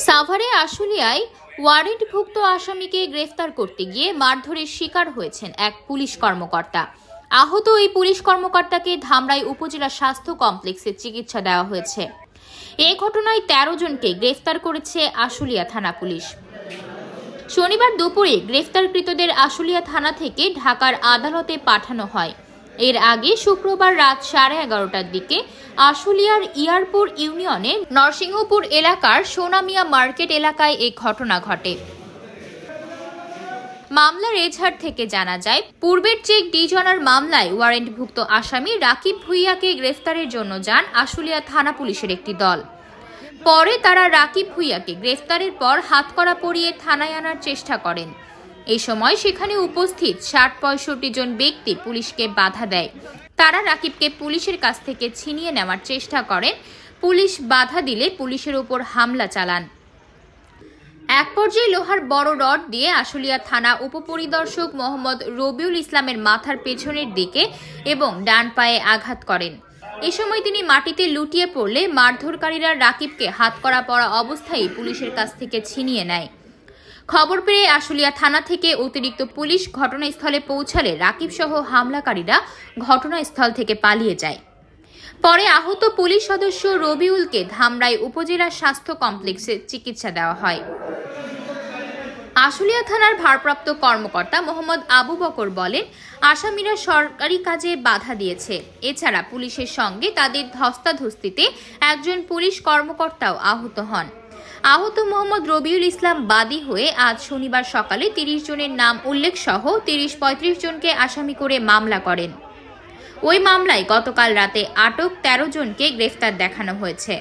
সাভারে আশুলিয়ায় ওয়ারেন্টভুক্ত আসামিকে গ্রেফতার করতে গিয়ে মারধরের শিকার হয়েছেন এক পুলিশ কর্মকর্তা। আহত এই পুলিশ কর্মকর্তাকে ধামরাই উপজেলা স্বাস্থ্য কমপ্লেক্সে চিকিৎসা দেওয়া হয়েছে। এই ঘটনায় 13 জনকে গ্রেফতার করেছে আশুলিয়া থানা পুলিশ। শনিবার দুপুরে গ্রেফতারকৃতদের আশুলিয়া থানা থেকে ঢাকার আদালতে পাঠানো হয়। এর আগে শুক্রবার রাত 11:30টার দিকে আশুলিয়ার ইয়ারপুর ইউনিয়নের নরসিংহপুর এলাকার সোনামিয়া মার্কেট এলাকায় এই ঘটনা ঘটে। মামলার এজাহার থেকে জানা যায়, পূর্বের চেক ডিজনার মামলায় ওয়ারেন্টভুক্ত আসামি রাকিব ভুইয়াকে গ্রেফতারের জন্য যান আশুলিয়া থানা পুলিশের একটি দল। পরে তারা রাকিব ভুইয়াকে গ্রেফতারের পর হাতকড়া পরিয়ে থানায় আনার চেষ্টা করেন। এই সময় সেখানে উপস্থিত 60-65 জন ব্যক্তি পুলিশকে বাধা দেয়। তারা রাকিবকে পুলিশের কাছ থেকে ছিনিয়ে নেওয়ার চেষ্টা করেন। পুলিশ বাধা দিলে পুলিশের উপর হামলা চালান। এক পর্যায়ে লোহার বড় রড দিয়ে আশুলিয়া থানা উপপরিদর্শক মোহাম্মদ রবিউল ইসলামের মাথার পেছনের দিকে এবং ডান পায়ে আঘাত করেন। এ সময় তিনি মাটিতে লুটিয়ে পড়লে মারধরকারীরা রাকিবকে হাতকড়া পরা অবস্থায় পুলিশের কাছ থেকে ছিনিয়ে নেয়। খবর পেয়ে আশুলিয়া থানা থেকে অতিরিক্ত পুলিশ ঘটনাস্থলে পৌঁছালে রাকিব সহ হামলাকারীরা ঘটনাস্থল থেকে পালিয়ে যায়। পরে আহত পুলিশ সদস্য রবিউলকে ধামরাই উপজেলা স্বাস্থ্য কমপ্লেক্সে চিকিৎসা দেওয়া হয়। আশুলিয়া থানার ভারপ্রাপ্ত কর্মকর্তা মোহাম্মদ আবু বকর বলেন, আসামিরা সরকারি কাজে বাধা দিয়েছে। এছাড়া পুলিশের সঙ্গে তাদের ধস্তাধস্তিতে একজন পুলিশ কর্মকর্তাও আহত হন। আহত মোহাম্মদ রবিউল ইসলাম বাদী হয়ে আজ শনিবার সকালে 30 জনের নাম উল্লেখ সহ 30-35 জনকে আসামি করে মামলা করেন। ওই মামলায় গতকাল রাতে আটক 13 জনকে গ্রেফতার দেখানো হয়েছে।